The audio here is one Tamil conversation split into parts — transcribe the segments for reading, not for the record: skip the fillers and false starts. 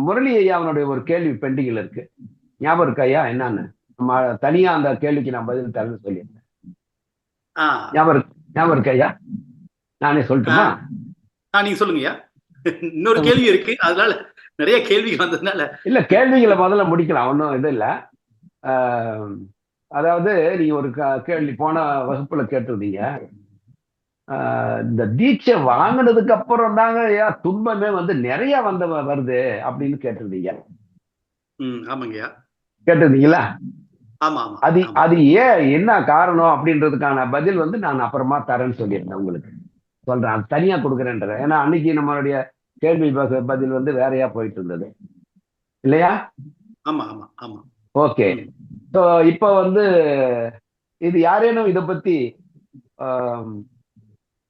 முரளி ஐயா அவனுடைய ஒரு கேள்வி பெண்டிங்கில் இருக்கு. ஞாபகம் இருக்கு ஐயா என்னன்னு? நம்ம தனியா அந்த கேள்விக்கு நான் பதில் தரேன்னு சொல்லியிருந்தேன். ஞாபகம் இருக்கு ஐயா? நானே சொல்லட்டுமா? நீங்க சொல்லுங்கய்யா. இன்னொரு கேள்வி இருக்கு, அதனால நிறைய கேள்வி வந்ததுனால இல்ல, கேள்விகளை முதல்ல முடிக்கலாம், ஒன்றும் இது இல்லை. அதாவது நீங்க ஒரு கேள்வி போன வகுப்புல கேட்டிருந்தீங்க, இந்த தீட்சை வாங்கினதுக்கு அப்புறம் தாங்க ஏன் துன்பமே வந்து நிறைய வருது அப்படின்னு கேட்டிருந்தீங்க. ஆமாங்கய்யா, கேட்டிருந்தீங்களா? அது ஏன் என்ன காரணம் அப்படின்றதுக்கான பதில் வந்து நான் அப்புறமா தரேன்னு சொல்லியிருந்தேன். உங்களுக்கு சொல்றேன், அது தனியா கொடுக்குறேன்ற. ஏன்னா அன்னைக்கு நம்மளுடைய கேள்வி பதில் வந்து வேறையா போயிட்டு இருந்தது இல்லையா? ஆமா ஆமா ஆமா. ஓகே. ஸோ இப்போ வந்து இது யாரேனும் இதை பத்தி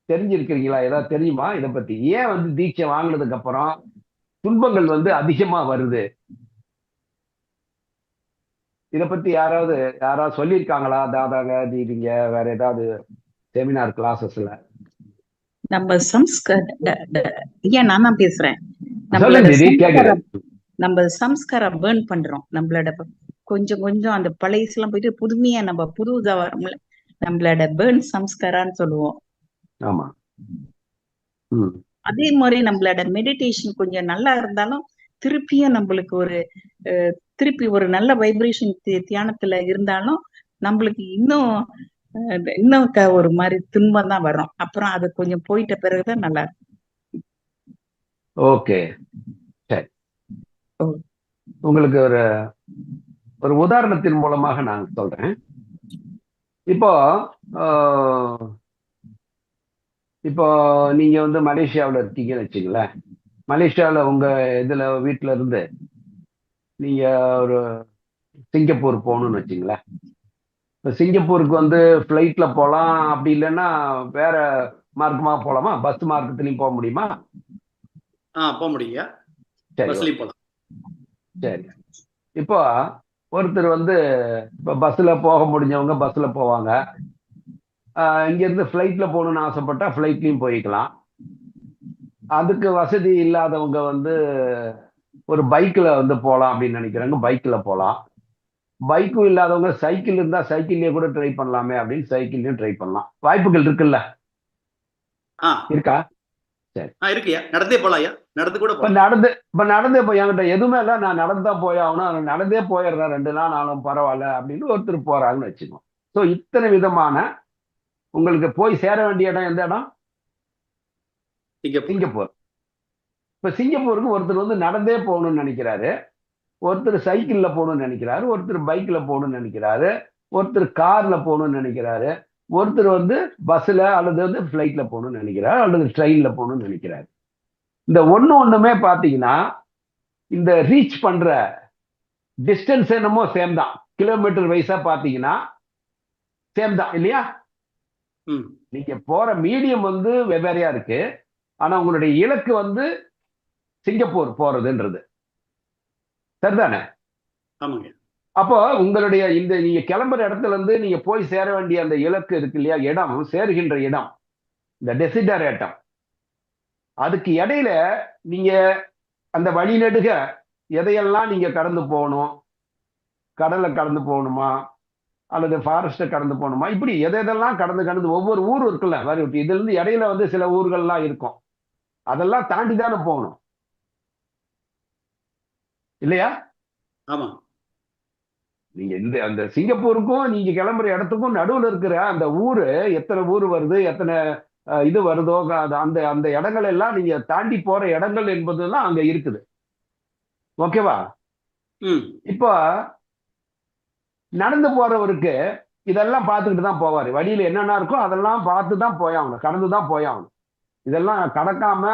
தெரிஞ்சிருக்கிறீங்களா? ஏதாவது தெரியுமா இதை பத்தி? ஏன் வந்து தீட்சை வாங்கினதுக்கு அப்புறம் துன்பங்கள் வந்து அதிகமா வருது? இதை பத்தி யாராவது சொல்லியிருக்காங்களா? தாதாங்க, தீதிங்க, வேற ஏதாவது செமினார் கிளாஸஸ்ல? நம்ம ஏன் நான் தான் பேசுறேன். நம்ம சம்ஸ்காரம் பேர்ன் பண்றோம். நம்மளோட கொஞ்சம் கொஞ்சம் அந்த பழையசெல்லாம் போயிட்டு புதுமையா நம்ம புதுதா வரும்ல, நம்மளோட பேர்ன் சம்ஸ்காரான்னு சொல்லுவோம். ஆமா. அதே மாதிரி நம்மளோட மெடிடேஷன் கொஞ்சம் நல்லா இருந்தாலும் திருப்பியும் நம்மளுக்கு திருப்பி ஒரு நல்ல வைப்ரேஷன் தியானத்துல இருந்தாலும் நம்மளுக்கு இன்னும் ஒரு மாதிரி துன்பம் தான் வரும். அப்புறம் அது கொஞ்சம் போயிட்ட பிறகுதான் நல்லா இருக்கும். ஓகே, சரி. உங்களுக்கு ஒரு உதாரணத்தின் மூலமாக நான் சொல்றேன். இப்போ நீங்க வந்து மலேசியாவில் இருக்கீங்கன்னு வச்சுங்களேன். மலேசியாவில் உங்க இதுல வீட்டுல இருந்து நீங்க ஒரு சிங்கப்பூர் போகணும்னு வச்சுங்களேன். சிங்கப்பூருக்கு வந்து ஃப்ளைட்ல போகலாம், அப்படி இல்லைன்னா வேற மார்க்கமா போகலாமா? பஸ் மார்க்கத்துலையும் போக முடியுமா? போக முடியும். சரி. இப்போ ஒருத்தர் வந்து இப்போ பஸ்ல போக முடிஞ்சவங்க பஸ்ல போவாங்க. இங்க இருந்து ஃப்ளைட்ல போகணும்னு ஆசைப்பட்டா ஃப்ளைட்லயும் போய்க்கலாம். அதுக்கு வசதி இல்லாதவங்க வந்து ஒரு பைக்ல வந்து போகலாம் அப்படின்னு நினைக்கிறாங்க, பைக்ல போகலாம். பைக்கும் இல்லாதவங்க சைக்கிள் இருந்தா சைக்கிள்லயே கூட ட்ரை பண்ணலாமே அப்படின்னு சைக்கிள்லயும் ட்ரை பண்ணலாம். வாய்ப்புகள் இருக்குல்ல? இருக்கா? சரி, இருக்குயா. நடந்தே போலாயா? நடந்து கூட நடந்தே போய் என்கிட்ட எதுவுமே இல்லை, நான் நடந்துதான் போய் ஆகணும், நடந்தே போயிடுறேன், 2 நாள் ஆனாலும் பரவாயில்ல அப்படின்னு ஒருத்தர் போறாங்கன்னு வச்சுக்கோம். ஸோ இத்தனை விதமான உங்களுக்கு போய் சேர வேண்டிய இடம் எந்த இடம்? சிங்கப்பூர். இப்ப சிங்கப்பூருக்கு ஒருத்தர் வந்து நடந்தே போகணும்னு நினைக்கிறாரு, ஒருத்தர் சைக்கிள்ல போகணும்னு நினைக்கிறாரு, ஒருத்தர் பைக்ல போகணும்னு நினைக்கிறாரு, ஒருத்தர் கார்ல போகணும்னு நினைக்கிறாரு, ஒருத்தர் வந்து பஸ்ல அல்லது வந்து ஃபிளைட்ல போகணும்னு நினைக்கிறாரு, அல்லது ட்ரெயின்ல போகணும்னு நினைக்கிறாரு. இந்த ஒண்ணுமே பாத்தீங்கன்னா இந்த ரீச் பண்ற டிஸ்டன்ஸ் என்னமோ சேம் தான், கிலோமீட்டர் வைஸா பாத்தீங்கன்னா சேம் தான் இல்லையா? நீங்க போற மீடியம் வந்து வெவ்வேறையா இருக்கு, ஆனா உங்களுடைய இலக்கு வந்து சிங்கப்பூர் போறதுன்றது சரிதானே? அப்போ உங்களுடைய இந்த நீங்க கிளம்புற இடத்துல இருந்து நீங்க போய் சேர வேண்டிய அந்த இலக்கு இருக்கு இல்லையா, இடம், சேருகின்ற இடம், இந்த டெசிடரேட்டம், அதுக்கு இடையில நீங்க அந்த வழி நெடுக எதையெல்லாம் நீங்க கடந்து போகணும், கடலை கடந்து போகணுமா அல்லது ஃபாரஸ்ட்டை கடந்து போகணுமா, இப்படி எதெல்லாம் கடந்து ஒவ்வொரு ஊர் இருக்குல்ல, இதுல இருந்து இடையில வந்து சில ஊர்கள்லாம் இருக்கும், அதெல்லாம் தாண்டி தானே போகணும் இல்லையா? ஆமா. நீங்க இந்த அந்த சிங்கப்பூருக்கும் நீங்க கிளம்புற இடத்துக்கும் நடுவில் இருக்கிற அந்த ஊரு, எத்தனை ஊர் வருது, எத்தனை இது வருதோ, அந்த அந்த இடங்கள் எல்லாம் நீங்க தாண்டி போற இடங்கள் என்பதுதான் அங்க இருக்குது. ஓகேவா? இப்போ நடந்து போறவருக்கு இதெல்லாம் பார்த்துக்கிட்டு தான் போவாரு. வழியில என்னென்ன இருக்கோ அதெல்லாம் பார்த்து தான் போயாகணும், கடந்து தான் போயாகணும். இதெல்லாம் கடக்காம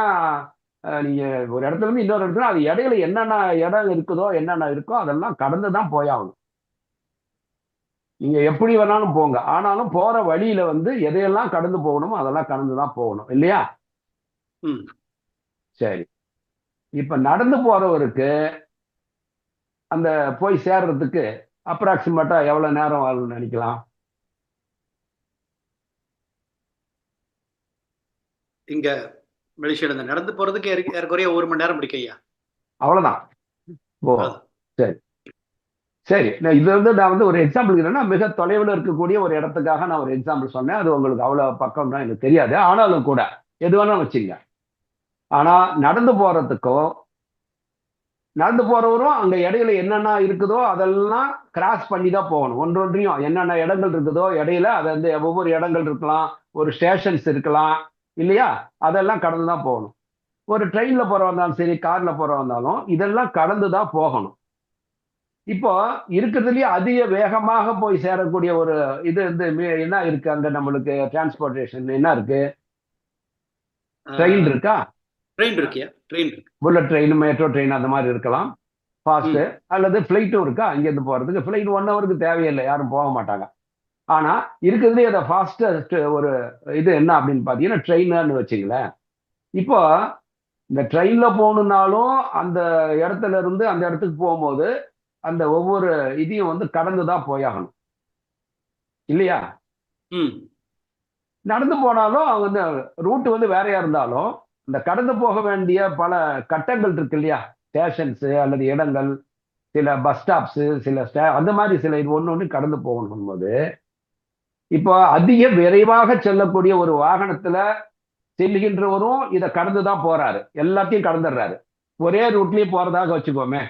நீங்க ஒரு இடத்துல இருந்து இன்னொரு இடத்துல அது இடையில என்னென்ன இடம் இருக்குதோ, என்னென்ன இருக்கோ அதெல்லாம் கடந்து தான் போயாகணும். நீங்க எப்படி வேணாலும் போங்க, ஆனாலும் போற வழியில வந்து எதையெல்லாம் கடந்து போகணுமோ அதெல்லாம் கடந்து தான் போகணும் இல்லையா? சரி. இப்ப நடந்து போறவருக்கு அந்த போய் சேர்றதுக்கு அப்ராக்சிமேட்டா எவ்வளவு நேரம் ஆகும்னு நினைக்கலாம்? இங்க மலேசியால நடந்து போறதுக்கு ஏறக்குறைய 1 மணி நேரம் பிடிக்கும் ஐயா. அவ்வளவுதான். ஓ, அது. சரி சரி. இது வந்து நான் வந்து ஒரு எக்ஸாம்பிள் என்னன்னா, மிக தொலைவில் இருக்கக்கூடிய ஒரு இடத்துக்காக நான் ஒரு எக்ஸாம்பிள் சொன்னேன். அது உங்களுக்கு அவ்வளவு பக்கம் தான் எனக்கு தெரியாது. ஆனாலும் கூட எது வேணா வச்சுங்க. ஆனா நடந்து போறதுக்கோ, நடந்து போறவரும் அங்க இடையில என்னென்ன இருக்குதோ அதெல்லாம் கிராஸ் பண்ணி தான் போகணும். ஒன்றொன்றையும் என்னென்ன இடங்கள் இருக்குதோ இடையில அது வந்து ஒவ்வொரு இடங்கள் இருக்கலாம், ஒரு ஸ்டேஷன்ஸ் இருக்கலாம் இல்லையா? அதெல்லாம் கடந்து தான் போகணும். ஒரு ட்ரெயின்ல போறவா இருந்தாலும் சரி, கார்ல போறவா இருந்தாலும் இதெல்லாம் கடந்து தான் போகணும். இப்போ இருக்கிறதுலயே அதிக வேகமாக போய் சேரக்கூடிய ஒரு இது வந்து என்ன இருக்கு அங்க நம்மளுக்கு டிரான்ஸ்போர்டேஷன் என்ன இருக்கு? ட்ரெயின் இருக்கா? ட்ரெயின் இருக்கியா? ட்ரெயின் இருக்கு. புல்லட் ட்ரெயின், மெட்ரோ ட்ரெயின் அந்த மாதிரி இருக்கலாம். ஃபாஸ்ட் ம். அல்லது ஃபிளைட்டும் இருக்கா? இங்கேருந்து போறதுக்கு ஃபிளைட் 1 ஹவருக்கு தேவையில்லை, யாரும் போக மாட்டாங்க. ஆனா இருக்கிறதுலயே அந்த ஃபாஸ்டஸ்ட் ஒரு இது என்ன அப்படின்னு பாத்தீங்கன்னா ட்ரெயின்னு வச்சுங்களேன். இப்போ இந்த ட்ரெயின்ல போகணும்னாலும் அந்த இடத்துல இருந்து அந்த இடத்துக்கு போகும்போது அந்த ஒவ்வொரு இதையும் வந்து கடந்து தான் போயாகணும் இல்லையா? ம். நடந்து போனாலும் அவங்க வந்து ரூட் வந்து வேறையா இருந்தாலும் இந்த கடந்து போக வேண்டிய பல கட்டங்கள் இருக்கு இல்லையா? ஸ்டேஷன்ஸ் அல்லது இடங்கள், சில பஸ் ஸ்டாப்ஸ், சில அந்த மாதிரி சில இது ஒண்ணு கடந்து போகணும் போது இப்போ அதிக விரைவாக செல்லக்கூடிய ஒரு வாகனத்துல செல்கின்றவரும் இதை கடந்து தான் போறாரு, எல்லாத்தையும் கடந்துடுறாரு. ஒரே ரூட்லயே போறதாக வச்சுக்கோமே.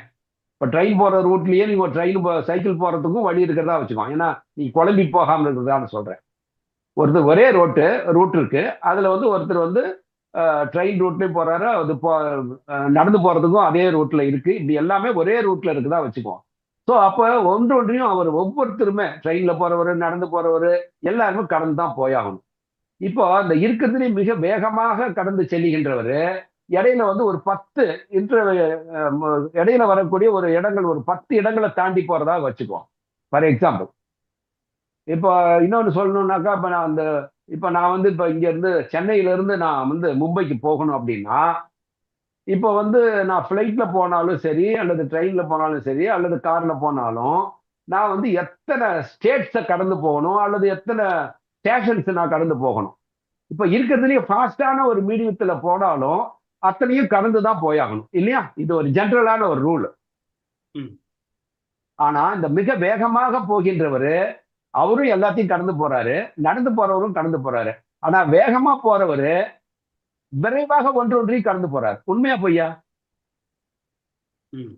இப்ப ட்ரெயின் போற ரூட்லயே நீங்க ட்ரெயின் சைக்கிள் போறதுக்கும் வழி இருக்கிறதா வச்சுக்கோ. ஏன்னா நீங்க குழம்பி போகாம இருக்கிறதான்னு சொல்றேன். ஒருத்தர் ஒரே ரூட் இருக்கு. அதுல வந்து ஒருத்தர் வந்து ட்ரெயின் ரூட்லயும் போறாரு, அது நடந்து போறதுக்கும் அதே ரூட்ல இருக்கு. இப்படி எல்லாமே ஒரே ரூட்ல இருக்குதா வச்சுக்குவோம். ஸோ அப்ப ஒன்றொன்றையும் அவர் ஒவ்வொருத்தருமே ட்ரெயின்ல போறவரு, நடந்து போறவரு எல்லாருமே கடந்து தான் போயாகணும். இப்போ அந்த இருக்கிறதுலே மிக வேகமாக கடந்து செல்லுகின்றவரு இடையில வந்து ஒரு 10 இடையில வரக்கூடிய ஒரு இடங்கள் ஒரு 10 இடங்களை தாண்டி போறதா வச்சுக்குவோம். ஃபார் எக்ஸாம்பிள் இப்போ இன்னொன்னு சொல்லணும்னாக்கா இப்ப நான் வந்து இப்ப இங்க இருந்து சென்னையில இருந்து நான் வந்து மும்பைக்கு போகணும் அப்படின்னா இப்போ வந்து நான் ஃபிளைட்ல போனாலும் சரி அல்லது ட்ரெயின்ல போனாலும் சரி அல்லது கார்ல போனாலும் நான் வந்து எத்தனை ஸ்டேட்ஸை கடந்து போகணும் அல்லது எத்தனை ஸ்டேஷன்ஸ் நான் கடந்து போகணும். இப்ப இருக்கிறதுலயே ஃபாஸ்டான ஒரு மீடியத்துல போனாலும் அத்தனையும் கடந்து தான் போயாகணும் இல்லையா? இது ஒரு ஜென்ரலான ஒரு ரூல். ம். ஆனா இந்த மிக வேகமாக போகின்றவரு அவரும் எல்லாத்தையும் கடந்து போறாரு, நடந்து போறவரும் கடந்து போறாரு. ஆனா வேகமா போறவரு விரைவாக ஒன்றொன்றையும் கடந்து போறாரு. உண்மையா பொய்யா? ம்.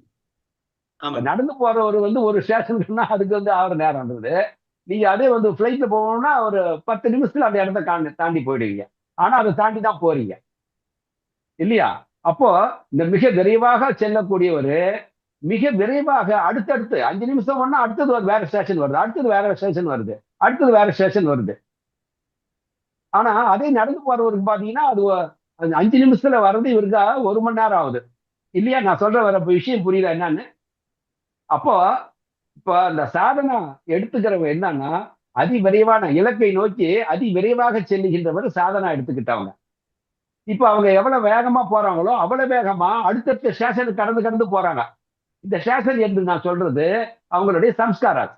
ஆமா. நடந்து போறவர் வந்து ஒரு ஸ்டேஷனுக்குன்னா அதுக்கு வந்து 6 நேரம் இருந்தது. நீங்க அதே வந்து ஃபிளைட்ல போகணும்னா ஒரு 10 நிமிஷத்துல அந்த இடத்த தாண்டி போயிடுவீங்க. ஆனா அதை தாண்டி தான் போறீங்க இல்லையா? அப்போ இந்த மிக விரைவாக செல்லக்கூடியவரு மிக விரைவாக அடுத்தடுத்து 5 நிமிஷம் ஒண்ணா அடுத்தது ஒரு வேற ஸ்டேஷன் வருது, அடுத்தது வேற ஸ்டேஷன் வருது, அடுத்தது வேற ஸ்டேஷன் வருது. ஆனா அதே நடந்து போறவருக்கு பாத்தீங்கன்னா அது 5 நிமிஷத்துல வர்றது இவருக்கு 1 மணி நேரம் ஆகுது இல்லையா? நான் சொல்ற வர விஷயம் புரியுதா என்னன்னு? அப்போ இப்ப அந்த சாதனை எடுத்துக்கிறவங்க என்னன்னா அதிவிரைவான இலக்கை நோக்கி அதிவிரைவாக செல்லுகின்றவர் சாதனா எடுத்துக்கிட்டவங்க. இப்ப அவங்க எவ்வளவு வேகமா போறாங்களோ அவ்வளவு வேகமா அடுத்தடுத்த ஸ்டேஷனுக்கு கடந்து கடந்து போறாங்க. இந்த ஸ்டேஷன் என்று நான் சொல்றது அவங்களுடைய சம்ஸ்காரம்.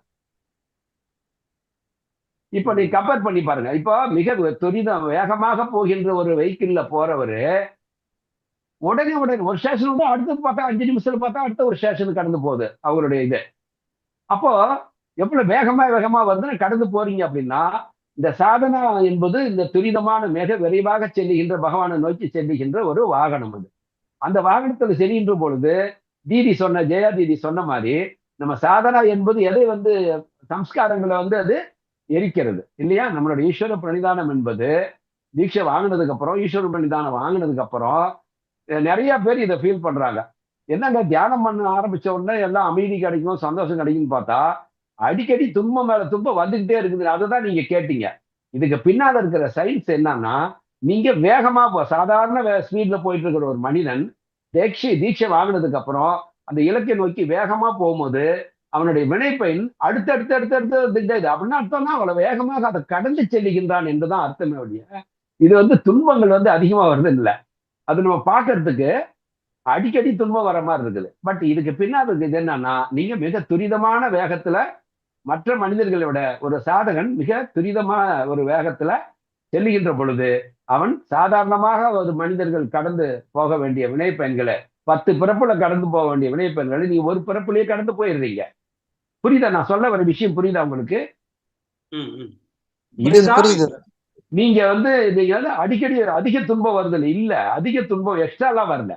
இப்ப நீ கம்பேர் பண்ணி பாருங்க. இப்போ மிக துரிதம் வேகமாக போகின்ற ஒரு வெஹிக்கிள்ல போறவரு உடனே ஒரு ஸ்டேஷன் விட்டு அடுத்தது பார்த்தா 5 நிமிஷத்துல பார்த்தா அடுத்த ஒரு ஸ்டேஷனுக்கு கடந்து போகுது அவருடைய இது. அப்போ எவ்வளவு வேகமா வந்து கடந்து போறீங்க அப்படின்னா இந்த சாதனா என்பது இந்த துரிதமான மிக விரைவாக செல்லுகின்ற பகவானை நோக்கி செல்லுகின்ற ஒரு வாகனம் அது. அந்த வாகனத்துல செல்கின்ற பொழுது ஜெயா தீதி சொன்ன மாதிரி நம்ம சாதனா என்பது எதை வந்து சம்ஸ்காரங்களை வந்து அது எரிக்கிறது இல்லையா? நம்மளோட ஈஸ்வர பிரணிதானம் என்பது தீட்சை வாங்கினதுக்கு அப்புறம் ஈஸ்வர பிரணிதானம் வாங்கினதுக்கு அப்புறம் நிறைய பேர் இதை ஃபீல் பண்றாங்க. என்னங்க தியானம் பண்ண ஆரம்பிச்ச உடனே எல்லாம் அமைதி கிடைக்கும், சந்தோஷம் கிடைக்கும்னு பார்த்தா அடிக்கடி துன்பம் மேல துன்பம் வந்துகிட்டே இருக்குது. அதுதான் நீங்க கேட்டீங்க. இதுக்கு பின்னால இருக்கிற சயின்ஸ் என்னன்னா நீங்க வேகமா சாதாரண ஸ்பீட்ல போயிட்டு இருக்கிற ஒரு மனிதன் தீட்சை வாங்கினதுக்கு அப்புறம் அந்த இலக்கை நோக்கி வேகமா போகும்போது அவனுடைய வினைப்பயன் அடுத்தடுத்து அப்படின்னா அர்த்தம்னா அவ்வளவு வேகமாக அதை கடந்து செல்லுகின்றான் என்றுதான் அர்த்தமே ஒழிய இது வந்து துன்பங்கள் வந்து அதிகமா வருது இல்லை. அது நம்ம பார்க்கறதுக்கு அடிக்கடி துன்பம் வர மாதிரி இருக்குது. பட் இதுக்கு பின்னாடி இருக்குது என்னன்னா நீங்க மிக துரிதமான வேகத்துல மற்ற மனிதர்களை விட ஒரு சாதகன் மிக துரிதமான ஒரு வேகத்துல செல்லுகின்ற பொழுது அவன் சாதாரணமாக ஒரு மனிதர்கள் கடந்து போக வேண்டிய வினை பயன்களை 10 பிறப்புல கடந்து போக வேண்டிய வினைப்பெண்களை நீங்க ஒரு பிறப்புலயே கடந்து போயிடுறீங்க. புரியுதா? நான் சொல்ல வர விஷயம் புரியுதா உங்களுக்கு? புரியுது இதுதான் புரியுது. நீங்க வந்து அடிக்கடி அதிக துன்பம் வருது இல்ல, அதிக துன்பம் எக்ஸ்ட்ராலாம் வரல.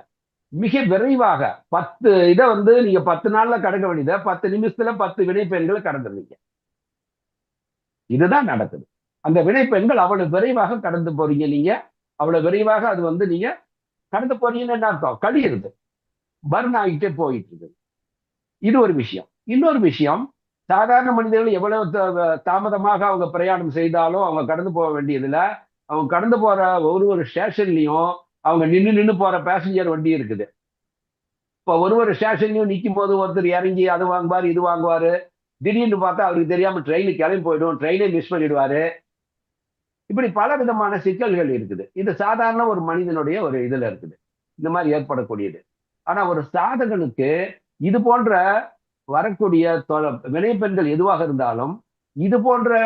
மிக விரைவாக 10 இதை வந்து நீங்க 10 நாள்ல கடக்க வேண்டியதை 10 நிமிஷத்துல 10 வினைப்பெண்களை கடந்துருவீங்க. இதுதான் நடக்குது. அந்த வினைப்பெண்கள் அவ்வளவு விரைவாக கடந்து போறீங்க நீங்க. அவ்வளவு விரைவாக அது வந்து நீங்க கடந்து போறீங்கன்னு என்ன அர்த்தம்? கழியுது, பர்ன் ஆகிட்டே போயிட்டு இருக்கு. இது ஒரு விஷயம். இன்னொரு விஷயம், சாதாரண மனிதர்கள் எவ்வளவு தாமதமாக அவங்க பிரயாணம் செய்தாலும் அவங்க கடந்து போக வேண்டியதுல, அவங்க கடந்து போற ஒரு ஸ்டேஷன்லயும் அவங்க நின்னு போற பேசஞ்சர் வண்டி இருக்குது. இப்ப ஒரு ஸ்டேஷன்லயும் நிக்கும் போது ஒருத்தர் இறங்கி அது வாங்குவாரு, இது வாங்குவாரு. திடீர்னு பார்த்தா அவருக்கு தெரியாம ட்ரெயினுக்கு கிளம்பி போயிடும், ட்ரெயினை மிஸ் பண்ணிடுவாரு. இப்படி பல விதமான சிக்கல்கள் இருக்குது. இது சாதாரண ஒரு மனிதனுடைய ஒரு இதுல இருக்குது, இந்த மாதிரி ஏற்படக்கூடியது. ஆனா ஒரு சாதகனுக்கு இது போன்ற வரக்கூடிய வினைப்பெண்கள் எதுவாக இருந்தாலும் இது போன்ற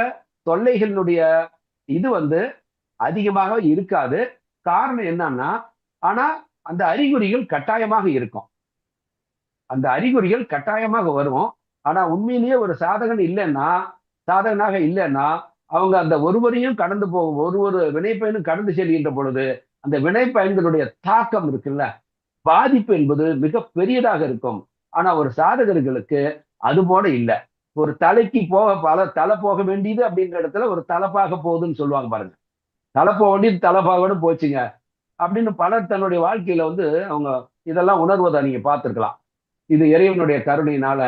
தொல்லைகளினுடைய இது வந்து அதிகமாக இருக்காது. காரணம் என்னன்னா, ஆனா அந்த அறிகுறிகள் கட்டாயமாக இருக்கும். அந்த அறிகுறிகள் கட்டாயமாக வரும். ஆனா உண்மையிலேயே ஒரு சாதகனாக இல்லைன்னா அவங்க அந்த ஒருவரையும் கடந்து போகும், ஒரு வினைப்பயனும் கடந்து செல்கின்ற பொழுது அந்த வினைப்பயன்களுடைய தாக்கம் இருக்குல்ல, பாதிப்பு என்பது மிக பெரியதாக இருக்கும். ஆனா ஒரு சாதகர்களுக்கு அது போல இல்லை. ஒரு தலைக்கு தலை போக வேண்டியது அப்படின்ற இடத்துல ஒரு தலைப்பாக போகுதுன்னு சொல்லுவாங்க பாருங்க. தலை போக வேண்டியது தலைப்பாகன்னு போச்சுங்க அப்படின்னு பலர் தன்னுடைய வாழ்க்கையில வந்து அவங்க இதெல்லாம் உணர்வதை நீங்க பார்த்திருக்கலாம். இது இறைவனுடைய கருணையினால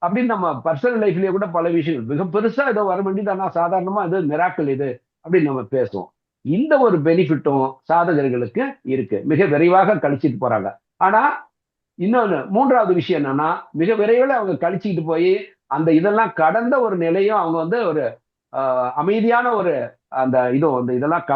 அப்படின்னு நம்ம பர்சனல் லைஃப்லயே கூட பல விஷயங்கள் மிக பெருசா ஏதோ வர வேண்டியது, ஆனா சாதாரணமா இது மிராக்கிள் இது அப்படின்னு நம்ம பேசுவோம். இந்த ஒரு பெனிஃபிட்டும் சாதகர்களுக்கு இருக்கு. மிக விரைவாக கழிச்சிட்டு போறாங்க. ஆனா இன்னொன்னு மூன்றாவது விஷயம் என்னன்னா, மிக விரைவில் அவங்க கழிச்சுக்கிட்டு போய் அந்த இதெல்லாம் கடந்த ஒரு நிலையும் அவங்க வந்து ஒரு அமைதியான ஒரு அந்த இதுவும் வந்து இதெல்லாம்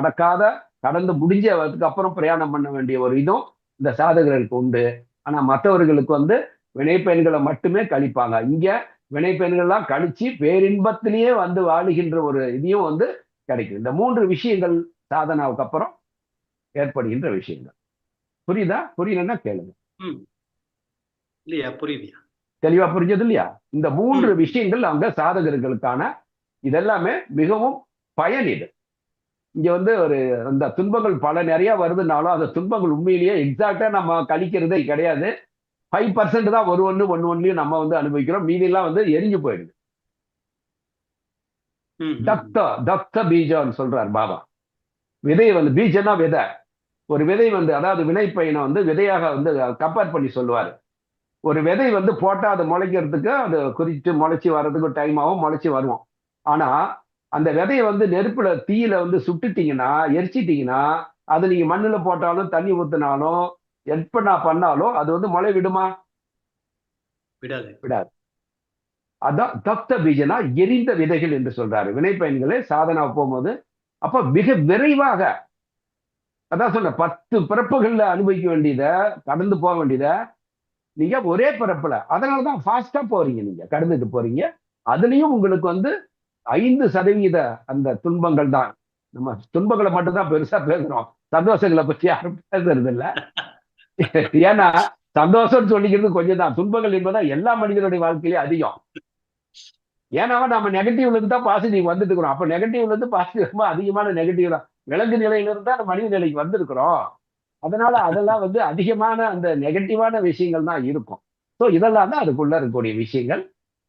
கடந்து முடிஞ்சதுக்கு அப்புறம் பிரயாணம் பண்ண வேண்டிய ஒரு இதுவும் இந்த சாதகர்களுக்கு உண்டு. ஆனா மற்றவர்களுக்கு வந்து வினைப்பெண்களை மட்டுமே கழிப்பாங்க. இங்க வினைப்பெண்கள்லாம் கழிச்சு பேரின்பத்திலேயே வந்து வாழுகின்ற ஒரு இதையும் வந்து கிடைக்கும். இந்த 3 விஷயங்கள் சாதனாவுக்கு அப்புறம் ஏற்படுகின்ற விஷயங்கள். புரியுதா? புரியலன்னா கேளுங்க. இல்லையா? புரியுதுயா? தெளிவா புரிஞ்சது இல்லையா? இந்த 3 விஷயங்கள் அவங்க சாதகர்களுக்கான இதெல்லாமே மிகவும் பயன். இது இங்க வந்து ஒரு அந்த துன்பங்கள் நிறைய வருதுனாலும் அந்த துன்பங்கள் உண்மையிலேயே எக்ஸாக்டா நம்ம கழிக்கிறதே கிடையாது. 5% தான் ஒன்னுலயும் நம்ம வந்து அனுபவிக்கிறோம். மீதியெல்லாம் வந்து எரிஞ்சு போயிடுது. தப்த பீஜம்னு சொல்றார் பாபா. விதை வந்து பீஜம்னா விதை. ஒரு விதை வந்து அதாவது வினைப்பயனை வந்து விதையாக வந்து கம்பேர் பண்ணி சொல்லுவாரு. ஒரு விதை வந்து போட்டா அது முளைக்கிறதுக்கு அது குறித்து முளைச்சி வர்றதுக்கு டைம் ஆகும், முளைச்சி வருவோம். ஆனா அந்த விதையை வந்து நெருப்புல தீயில வந்து சுட்டுட்டீங்கன்னா, எரிச்சிட்டீங்கன்னா, அது நீங்க மண்ணுல போட்டாலும் தண்ணி ஊத்தினாலும் எப்ப பண்ணாலும் அது வந்து முளை விடுமா? விடாது. அதான் தப்த பீஜனா எரிந்த விதைகள் என்று சொல்றாரு. வினைப்பயன்களை சாதனா போகும்போது அப்ப மிக விரைவாக, அதான் சொன்ன 10 பிறப்புகள்ல அனுபவிக்க வேண்டியதை கடந்து போக வேண்டியதை நீங்க ஒரே பிறப்புல, அதனாலதான் ஃபாஸ்டா போறீங்க, நீங்க கடந்துட்டு போறீங்க. அதுலயும் உங்களுக்கு வந்து 5% அந்த துன்பங்கள் தான். நம்ம துன்பங்களை மட்டும்தான் பெருசா பேசுறோம், சந்தோஷங்களை பற்றி யாரும் பேசுறது இல்ல. ஏன்னா சந்தோஷம் சொல்லிக்கிறது கொஞ்சம் தான், துன்பங்கள் என்பதுதான் எல்லா மனிதனுடைய வாழ்க்கையிலே அதிகம். ஏன்னா நம்ம நெகட்டிவ்ல இருந்து தான் பாசிட்டிவ் வந்துட்டு இருக்கிறோம். அப்ப நெகட்டிவ்ல இருந்து பாசிட்டிவ் ரொம்ப அதிகமான நெகட்டிவ் தான். விலங்கு நிலையில இருந்தா நம்ம மனித நிலைக்கு வந்திருக்கிறோம். அதனால அதெல்லாம் வந்து அதிகமான அந்த நெகட்டிவான விஷயங்கள் தான் இருக்கும். ஸோ இதெல்லாம் தான் அதுக்குள்ள இருக்கக்கூடிய விஷயங்கள்.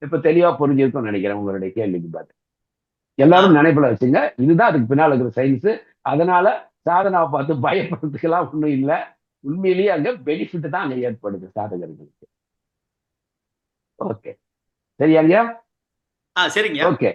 இப்ப தெளிவா புரிஞ்சிருக்கும்னு நினைக்கிறேன் உங்களுடைய கேள்விக்கு பார்த்து. எல்லாரும் நினைப்புல வச்சுங்க, இதுதான் அதுக்கு பின்னால் இருக்கிற சயின்ஸ். அதனால சாதனாவை பார்த்து பயப்படுறதுக்கெல்லாம் ஒண்ணும் இல்லை. உண்மையிலேயே அங்க பெனிஃபிட் தான் அங்க ஏற்படுது சாதகர்களுக்கு. ஓகே, சரியாங்க? சரிங்க. ஓகே.